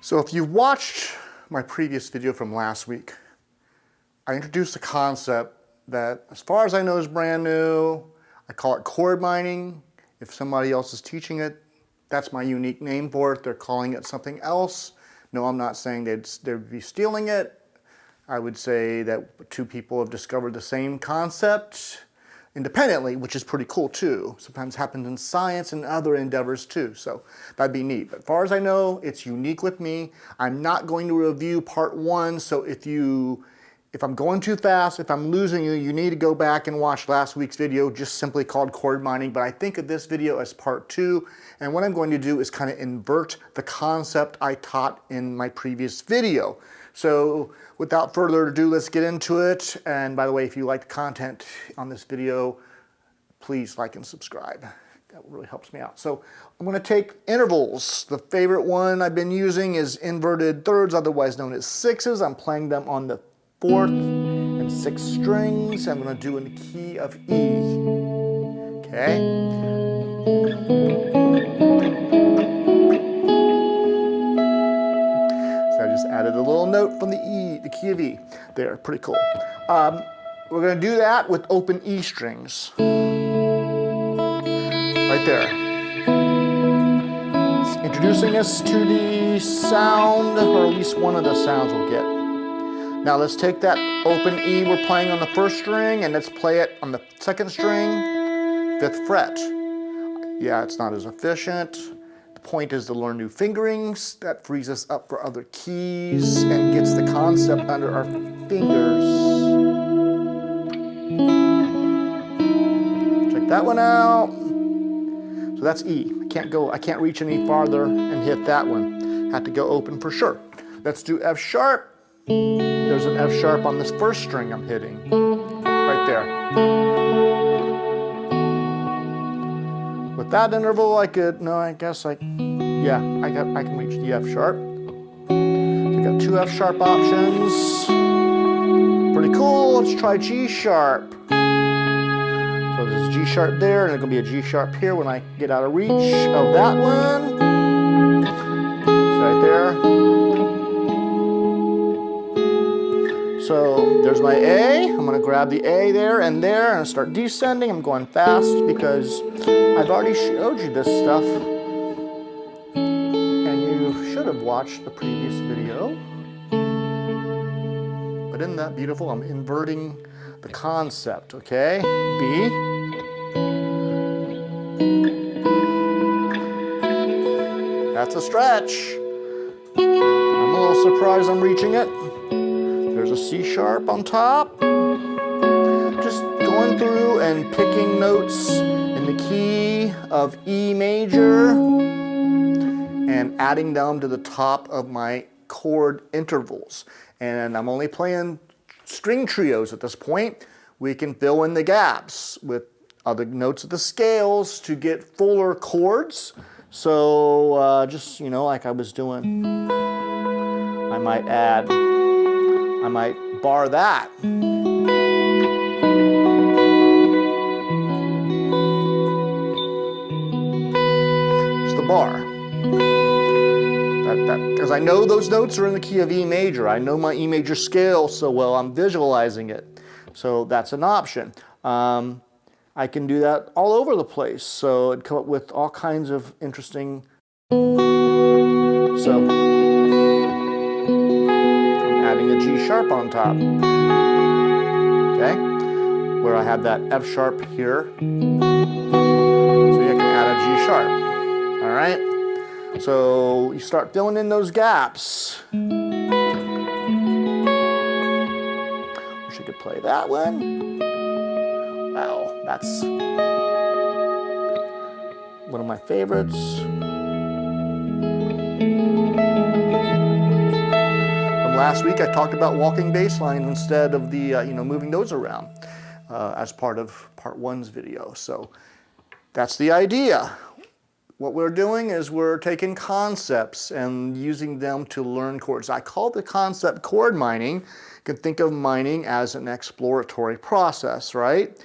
So if you've watched my previous video from last week, I introduced a concept that, as far as I know, is brand new. I call it chord mining. If somebody else is teaching it, that's my unique name for it. They're calling it something else. No, I'm not saying they'd be stealing it. I would say that two people have discovered the same concept independently, which is pretty cool too. Sometimes happens in science and other endeavors too, so that'd be neat. But as far as I know, it's unique with me. I'm not going to review part one, so if I'm going too fast, if I'm losing you, you need to go back and watch last week's video, just simply called chord mining. But I think of this video as part two, and what I'm going to do is kind of invert the concept I taught in my previous video. So without further ado, let's get into it. And by the way, if you like the content on this video, please like and subscribe. That really helps me out. So I'm going to take intervals. The favorite one I've been using is inverted thirds, otherwise known as sixes. I'm playing them on the 4th and 6th strings. I'm going to do in the key of E. Okay. I just added a little note from the E, the key of E. There, pretty cool. We're going to do that with open E strings. Right there. It's introducing us to the sound, or at least one of the sounds we'll get. Now let's take that open E we're playing on the 1st string and let's play it on the 2nd string, 5th fret. Yeah, it's not as efficient. Point is to learn new fingerings. That frees us up for other keys and gets the concept under our fingers. Check that one out. So that's E. I can't reach any farther and hit that one. Have to go open for sure. Let's do F sharp. There's an F sharp on this 1st string I'm hitting. Right there. With that interval, I can reach the F sharp. So I got 2 F sharp options. Pretty cool. Let's try G sharp. So there's a G sharp there, and there's gonna be a G sharp here when I get out of reach of that one. It's right there. So So there's my A. I'm going to grab the A there and start descending. I'm going fast because I've already showed you this stuff. And you should have watched the previous video. But isn't that beautiful? I'm inverting the concept, okay? B. That's a stretch. I'm a little surprised I'm reaching it. There's a C sharp on top. Just going through and picking notes in the key of E major and adding them to the top of my chord intervals. And I'm only playing string trios at this point. We can fill in the gaps with other notes of the scales to get fuller chords. So just, you know, like I was doing, I might bar that. It's the bar. Because I know those notes are in the key of E major. I know my E major scale so well, I'm visualizing it. So that's an option. I can do that all over the place. So it'd come up with all kinds of interesting. So I'm adding a G sharp on top. Okay? Where I have that F sharp here. So you can add a G sharp. All right? So you start filling in those gaps. Wish I could play that one. Wow, that's one of my favorites. From last week I talked about walking bass lines instead of the moving those around as part of part 1's video. So that's the idea. What we're doing is we're taking concepts and using them to learn chords. I call the concept chord mining. You can think of mining as an exploratory process, right?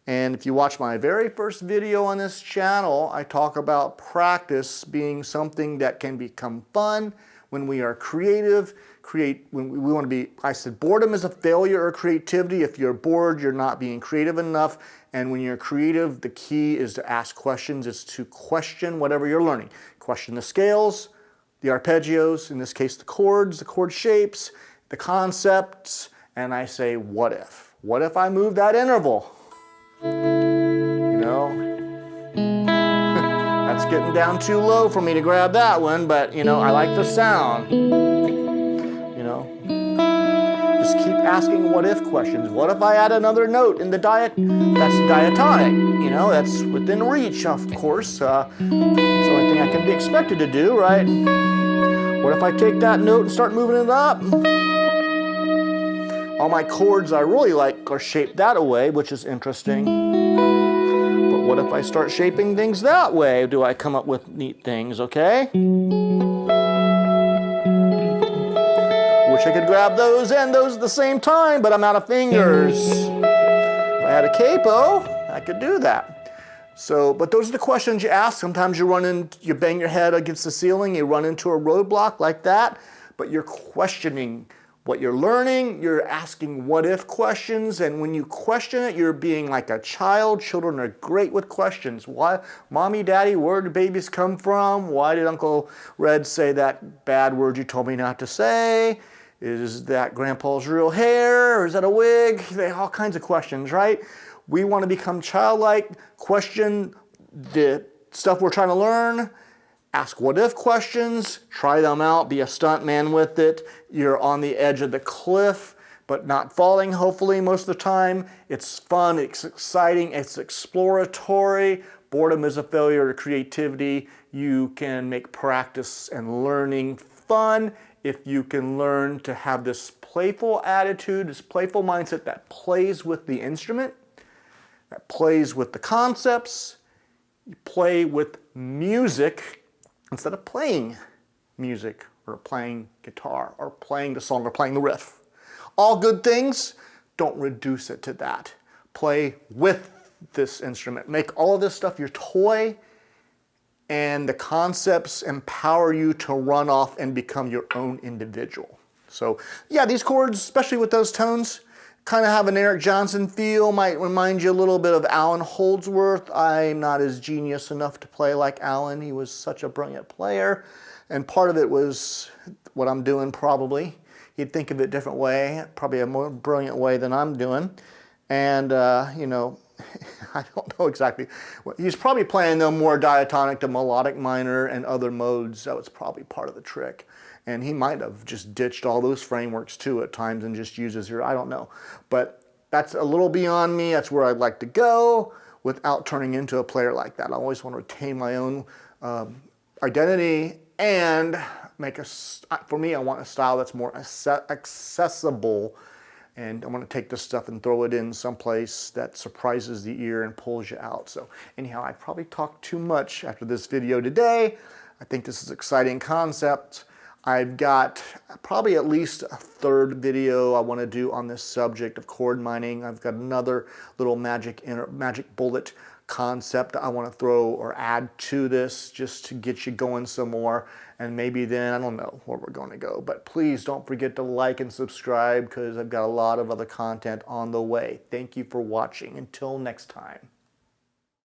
And if you watch my very first video on this channel, I talk about practice being something that can become fun when we are creative. When we want to be, I said boredom is a failure of creativity. If you're bored, you're not being creative enough. And when you're creative, the key is to ask questions, is to question whatever you're learning. Question the scales, the arpeggios, in this case the chords, the chord shapes, the concepts, and I say, what if? What if I move that interval? You know, that's getting down too low for me to grab that one, but you know, I like the sound. You know, just keep asking what if questions. What if I add another note in the that's diatonic? You know, that's within reach, of course. It's the only thing I can be expected to do, right? What if I take that note and start moving it up? All my chords I really like are shaped that way, which is interesting. But what if I start shaping things that way? Do I come up with neat things, okay? Wish I could grab those and those at the same time, but I'm out of fingers. If I had a capo, I could do that. So, but those are the questions you ask. Sometimes you bang your head against the ceiling, you run into a roadblock like that, but you're questioning what you're learning, you're asking what if questions, and when you question it, you're being like a child. Children are great with questions. Why, Mommy, Daddy, where do babies come from? Why did Uncle Red say that bad word you told me not to say? Is that Grandpa's real hair, or is that a wig? All kinds of questions, right? We want to become childlike, question the stuff we're trying to learn, ask what if questions, try them out, be a stunt man with it. You're on the edge of the cliff, but not falling, hopefully, most of the time. It's fun, it's exciting, it's exploratory. Boredom is a failure of creativity. You can make practice and learning fun if you can learn to have this playful attitude, this playful mindset that plays with the instrument, that plays with the concepts. You play with music instead of playing music or playing guitar or playing the song or playing the riff. All good things, don't reduce it to that. Play with this instrument. Make all of this stuff your toy, and the concepts empower you to run off and become your own individual. So yeah, these chords, especially with those tones, kind of have an Eric Johnson feel, might remind you a little bit of Alan Holdsworth. I'm not as genius enough to play like Alan. He was such a brilliant player, and part of it was what I'm doing probably. He'd think of it a different way, probably a more brilliant way than I'm doing. And, you know, I don't know exactly. He's probably playing though more diatonic to melodic minor and other modes. That was probably part of the trick. And he might have just ditched all those frameworks too at times and just uses here. I don't know. But that's a little beyond me. That's where I'd like to go without turning into a player like that. I always want to retain my own identity and make for me, I want a style that's more accessible. And I'm going to take this stuff and throw it in someplace that surprises the ear and pulls you out. So anyhow, I probably talked too much after this video today. I think this is an exciting concept. I've got probably at least a third video I want to do on this subject of chord mining. I've got another little magic bullet concept I want to throw or add to this just to get you going some more. And maybe then, I don't know where we're going to go. But please don't forget to like and subscribe because I've got a lot of other content on the way. Thank you for watching. Until next time.